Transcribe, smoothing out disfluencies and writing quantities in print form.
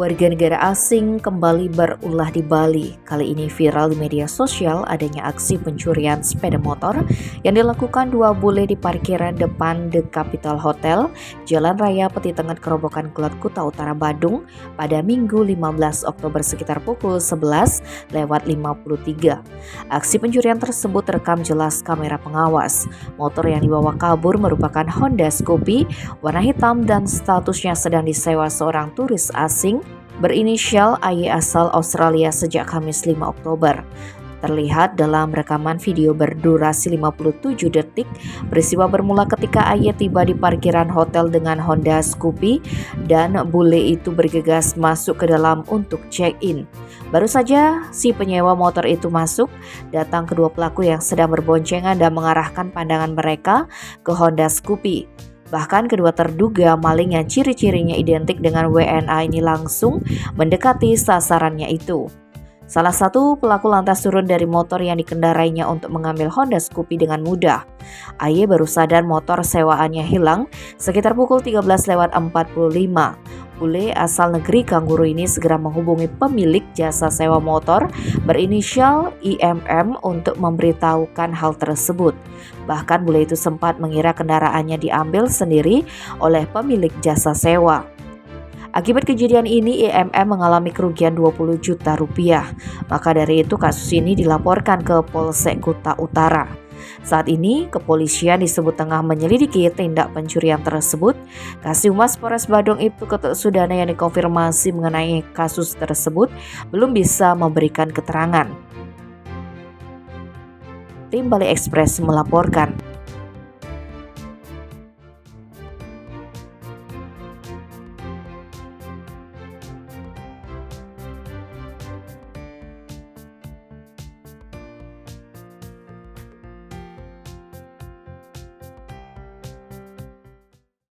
Warga negara asing kembali berulah di Bali. Kali ini viral di media sosial adanya aksi pencurian sepeda motor yang dilakukan dua bule di parkiran depan The Capital Hotel, Jalan Raya Peti Tengah Kerobokan Kelot Kuta Utara Badung pada Minggu 15 Oktober sekitar pukul 11:53. Aksi pencurian tersebut terekam jelas kamera pengawas. Motor yang dibawa kabur merupakan Honda Scoopy warna hitam dan statusnya sedang disewa seorang turis asing berinisial AY asal Australia sejak Kamis 5 Oktober. Terlihat dalam rekaman video berdurasi 57 detik, peristiwa bermula ketika AY tiba di parkiran hotel dengan Honda Scoopy dan bule itu bergegas masuk ke dalam untuk check-in. Baru saja si penyewa motor itu masuk, datang kedua pelaku yang sedang berboncengan dan mengarahkan pandangan mereka ke Honda Scoopy. Bahkan kedua terduga maling yang ciri-cirinya identik dengan WNA ini langsung mendekati sasarannya itu. Salah satu pelaku lantas turun dari motor yang dikendarainya untuk mengambil Honda Scoopy dengan mudah. AY baru sadar motor sewaannya hilang sekitar pukul 13:45. Bule asal negeri Kangguru ini segera menghubungi pemilik jasa sewa motor berinisial IMM untuk memberitahukan hal tersebut. Bahkan bule itu sempat mengira kendaraannya diambil sendiri oleh pemilik jasa sewa. Akibat kejadian ini, IMM mengalami kerugian 20 juta rupiah. Maka dari itu kasus ini dilaporkan ke Polsek Kuta Utara. Saat ini, kepolisian disebut tengah menyelidiki tindak pencurian tersebut. Kasih-Humas Polres Badung Ibtu Ketut Sudana yang dikonfirmasi mengenai kasus tersebut belum bisa memberikan keterangan. Tim Bali Express melaporkan.